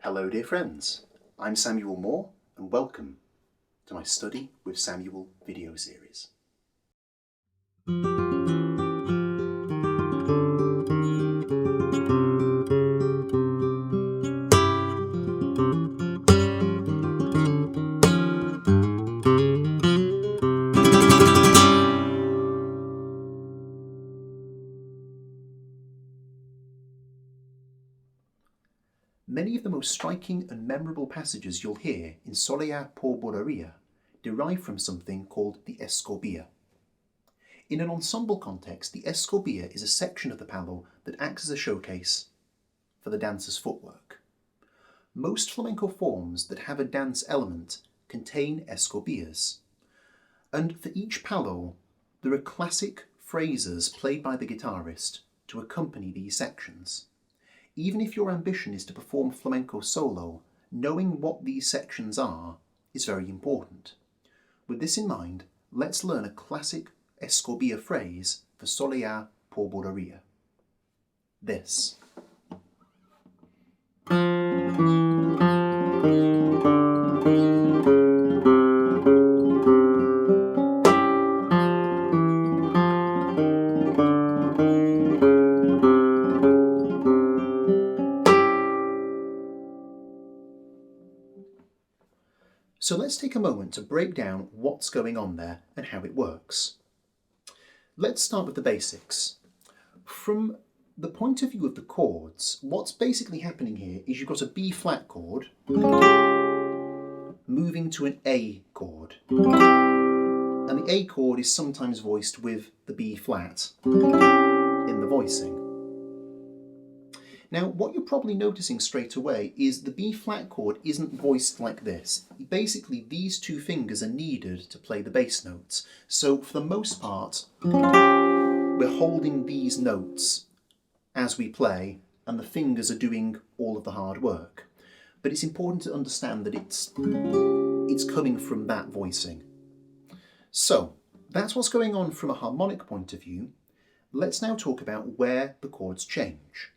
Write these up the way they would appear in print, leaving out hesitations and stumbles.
Hello dear friends, I'm Samuel Moore and welcome to my Study with Samuel video series. Many of the most striking and memorable passages you'll hear in Soleá por Bulería derive from something called the Escobilla. In an ensemble context, the Escobilla is a section of the palo that acts as a showcase for the dancer's footwork. Most flamenco forms that have a dance element contain escobillas, and for each palo there are classic phrases played by the guitarist to accompany these sections. Even if your ambition is to perform flamenco solo, knowing what these sections are is very important. With this in mind, let's learn a classic Escobilla phrase for Soleá por Bulería. This. So let's take a moment to break down what's going on there and how it works. Let's start with the basics. From the point of view of the chords, what's basically happening here is you've got a B flat chord moving to an A chord. And the A chord is sometimes voiced with the B flat in the voicing. Now, what you're probably noticing straight away is the B flat chord isn't voiced like this. Basically, these two fingers are needed to play the bass notes. So for the most part, we're holding these notes as we play, and the fingers are doing all of the hard work. But it's important to understand that it's coming from that voicing. So that's what's going on from a harmonic point of view. Let's now talk about where the chords change.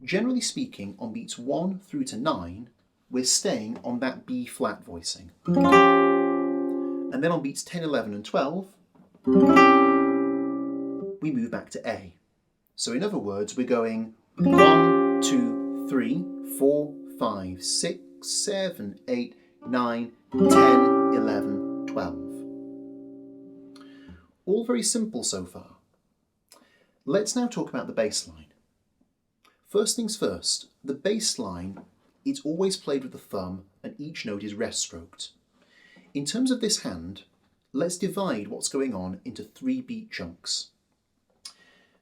Generally speaking, on beats 1 through to 9, we're staying on that B flat voicing. And then on beats 10, 11 and 12, we move back to A. So in other words, we're going 1, 2, 3, 4, 5, 6, 7, 8, 9, 10, 11, 12. All very simple so far. Let's now talk about the bass line. First things first, the bass line is always played with the thumb and each note is rest stroked. In terms of this hand, let's divide what's going on into 3 beat chunks.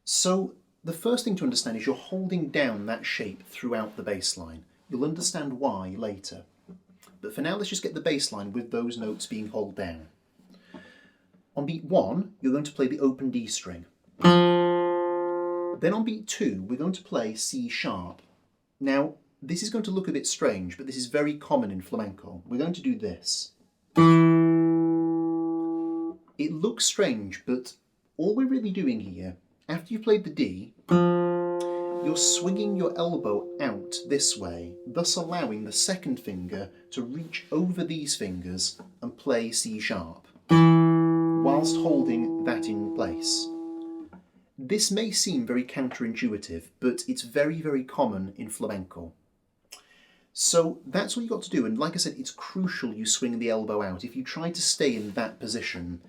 So the first thing to understand is you're holding down that shape throughout the bass line. You'll understand why later. But for now, let's just get the bass line with those notes being held down. On beat 1, you're going to play the open D string. Then on beat 2, we're going to play C sharp. Now, this is going to look a bit strange, but this is very common in flamenco. We're going to do this. It looks strange, but all we're really doing here, after you've played the D, you're swinging your elbow out this way, thus allowing the second finger to reach over these fingers and play C sharp, whilst holding that in place. This may seem very counterintuitive, but it's very, very common in flamenco. So that's what you've got to do, and like I said, it's crucial you swing the elbow out. If you try to stay in that position,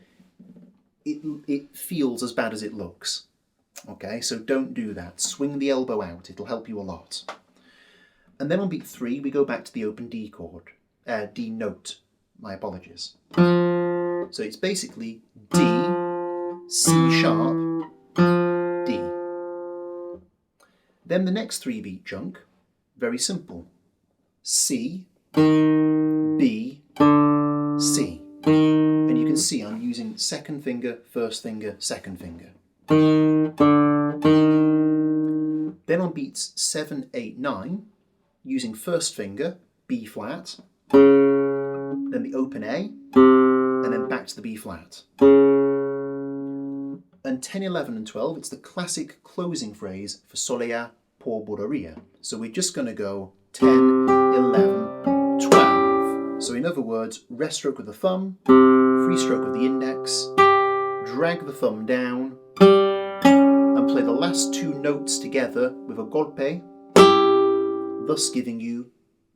it feels as bad as it looks. Okay, so don't do that. Swing the elbow out, it'll help you a lot. And then on beat 3, we go back to the open D chord, D note, my apologies. So it's basically D, C sharp, D. Then the next 3 beat chunk, very simple. C, B, C. And you can see I'm using second finger, first finger, second finger. Then on beats 7, 8, 9, using first finger, B flat, then the open A, and then back to the B flat. And 10, 11 and 12, it's the classic closing phrase for Soleá por Bulería. So we're just going to go 10, 11, 12. So in other words, rest stroke with the thumb, free stroke with the index, drag the thumb down, and play the last two notes together with a golpe, thus giving you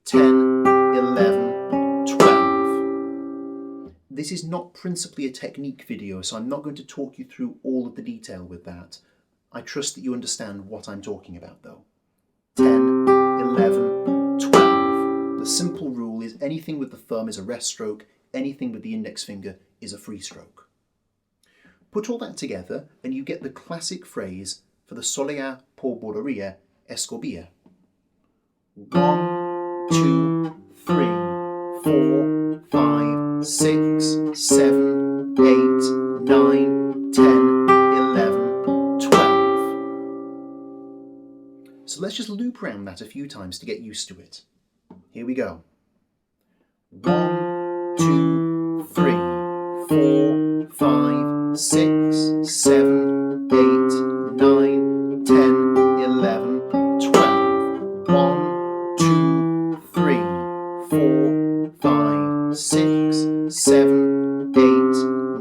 10, 11, 12. This is not principally a technique video, so I'm not going to talk you through all of the detail with that. I trust that you understand what I'm talking about though. 10, 11, 12. The simple rule is anything with the thumb is a rest stroke, anything with the index finger is a free stroke. Put all that together and you get the classic phrase for the Soleá por Bulerías Escobilla. 1, 2, 3, 4, 5, 6, 7, 8, 9, 10, 11, 12. So let's just loop around that a few times to get used to it. Here we go. 1, 2, 3, 4, 5, 6, 7, 8, 9, 10, 11, 12. 1, 2, 3, 4, 5, 6, 7, 8,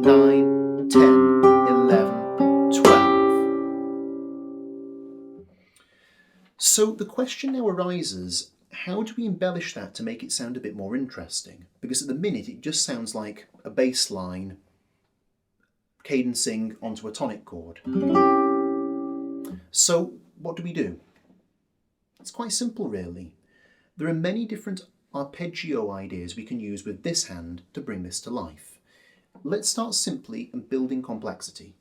9, 10, 11, 12. So the question now arises, how do we embellish that to make it sound a bit more interesting? Because at the minute it just sounds like a bass line cadencing onto a tonic chord. So what do? It's quite simple really. There are many different arpeggio ideas we can use with this hand to bring this to life. Let's start simply and build in complexity.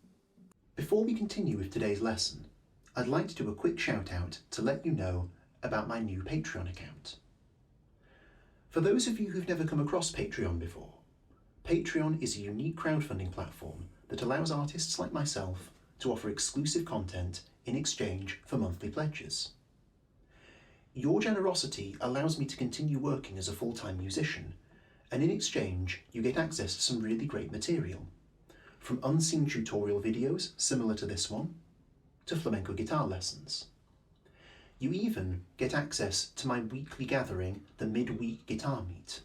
Before we continue with today's lesson, I'd like to do a quick shout out to let you know about my new Patreon account. For those of you who've never come across Patreon before, Patreon is a unique crowdfunding platform that allows artists like myself to offer exclusive content in exchange for monthly pledges. Your generosity allows me to continue working as a full-time musician, and in exchange you get access to some really great material, from unseen tutorial videos similar to this one, to flamenco guitar lessons. You even get access to my weekly gathering, the Midweek Guitar Meet.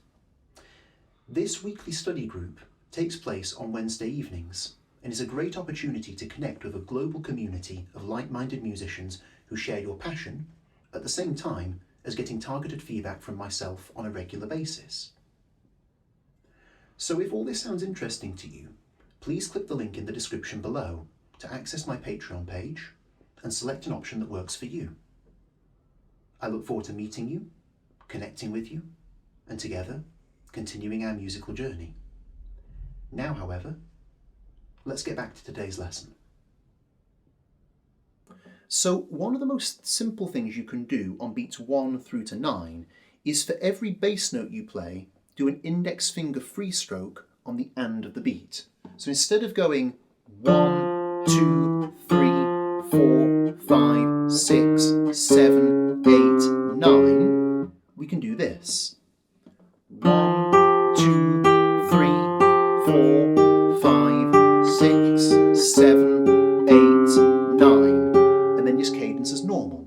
This weekly study group takes place on Wednesday evenings and is a great opportunity to connect with a global community of like-minded musicians who share your passion, at the same time as getting targeted feedback from myself on a regular basis. So if all this sounds interesting to you, please click the link in the description below to access my Patreon page and select an option that works for you. I look forward to meeting you, connecting with you, and together continuing our musical journey. Now, however, let's get back to today's lesson. So one of the most simple things you can do on beats 1 through to 9 is for every bass note you play, do an index finger free stroke on the end of the beat. So instead of going 1, 2, 3, 4, 5, 6, 7, 8, 9, we can do this. 1, 2, 3, 4, 5, 6, 7, 8, 9. And then just cadence as normal.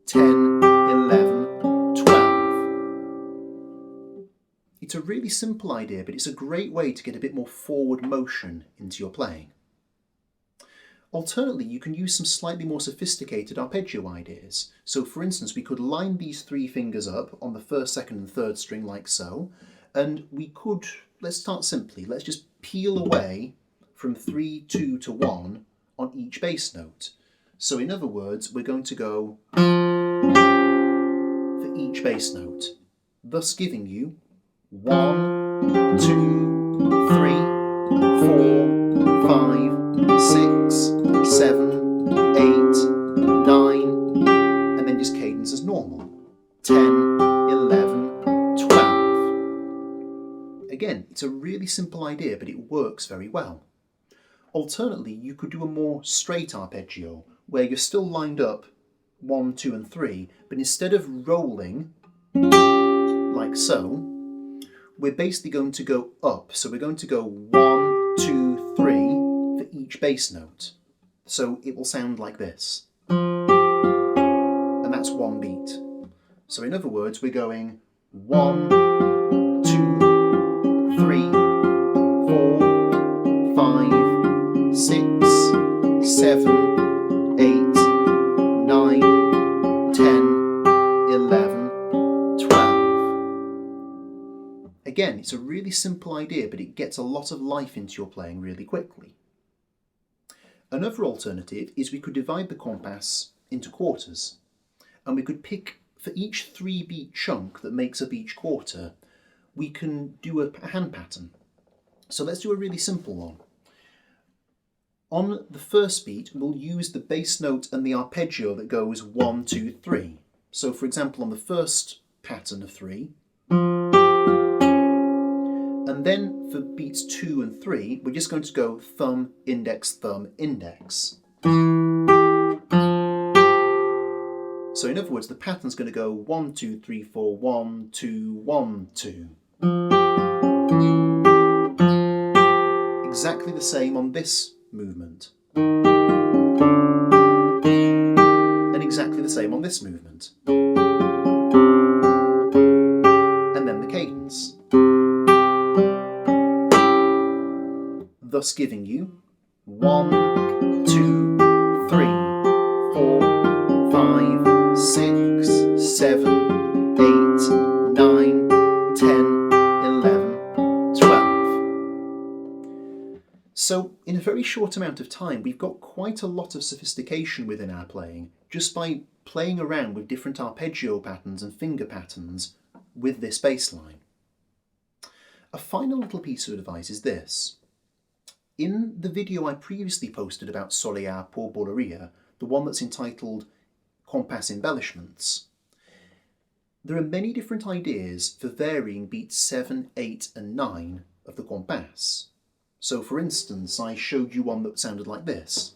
10, 11, 12. It's a really simple idea, but it's a great way to get a bit more forward motion into your playing. Alternately, you can use some slightly more sophisticated arpeggio ideas. So for instance, we could line these 3 fingers up on the 1st, 2nd and 3rd string like so, and we could, let's start simply, let's just peel away from 3, 2 to 1 on each bass note. So in other words, we're going to go for each bass note, thus giving you 1, 2, 3, 4, 5, 6, 7, 8, 9, and then just cadence as normal. 10, 11, 12. Again, it's a really simple idea, but it works very well. Alternately, you could do a more straight arpeggio, where you're still lined up 1, 2 and 3, but instead of rolling like so, we're basically going to go up. So we're going to go 1, 2, 3 for each bass note. So it will sound like this. And that's one beat. So in other words, we're going 1, 2, 3, 4, 5, 6, 7, 8, 9, 10, 11, 12. Again, it's a really simple idea, but it gets a lot of life into your playing really quickly. Another alternative is we could divide the compass into quarters, and we could pick, for each 3-beat chunk that makes up each quarter, we can do a hand pattern. So let's do a really simple one. On the first beat, we'll use the bass note and the arpeggio that goes 1, 2, 3. So for example, on the first pattern of 3, and then for beats 2 and 3, we're just going to go thumb, index, thumb, index. So in other words, the pattern's going to go 1, 2, 3, 4, 1, 2, 1, 2. Exactly the same on this movement. And exactly the same on this movement. And then the cadence. Thus giving you 1, 2, 3, 4, 5, 6, 7, 8, 9, 10, 11, 12. So in a very short amount of time, we've got quite a lot of sophistication within our playing just by playing around with different arpeggio patterns and finger patterns with this bass line. A final little piece of advice is this. In the video I previously posted about Soleá por Bulería, the one that's entitled Compass Embellishments, there are many different ideas for varying beats 7, 8 and 9 of the compass. So for instance, I showed you one that sounded like this.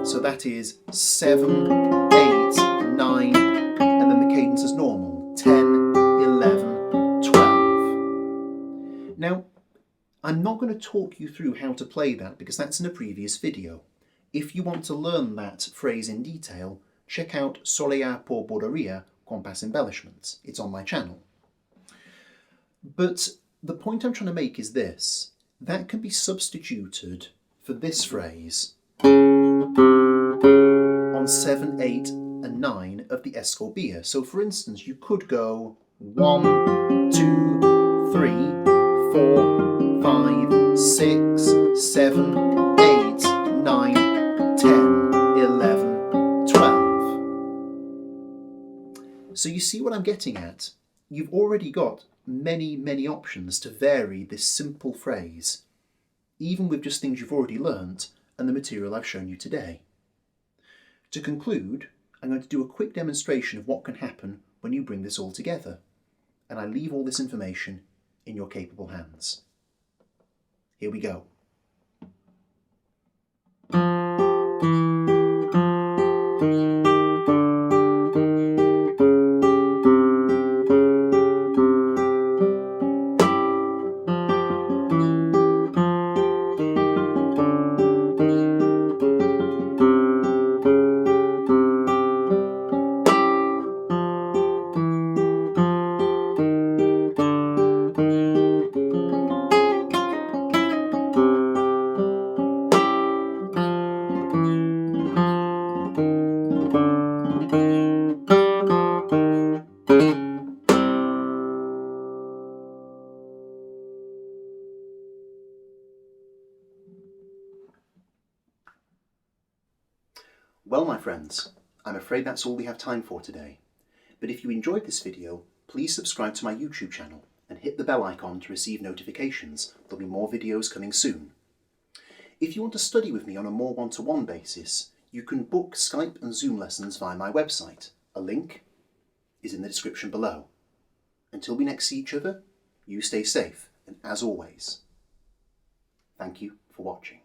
So that is 7, 8, 9, and then the cadence is normal, 10, 11, 12. Now, I'm not going to talk you through how to play that because that's in a previous video. If you want to learn that phrase in detail, check out Soleá por Bulería Compass Embellishments. It's on my channel. But the point I'm trying to make is this. That can be substituted for this phrase on 7, 8 and 9 of the Escobilla. So for instance, you could go 1, 2, 3, 4, 5, 6, 7, 8, 9, 10, 11, 12. So you see what I'm getting at? You've already got many options to vary this simple phrase, even with just things you've already learnt and the material I've shown you today. To conclude, I'm going to do a quick demonstration of what can happen when you bring this all together, and I leave all this information in your capable hands. Here we go. Well, my friends, I'm afraid that's all we have time for today. But if you enjoyed this video, please subscribe to my YouTube channel and hit the bell icon to receive notifications. There'll be more videos coming soon. If you want to study with me on a more one-to-one basis, you can book Skype and Zoom lessons via my website. A link is in the description below. Until we next see each other, you stay safe, and as always, thank you for watching.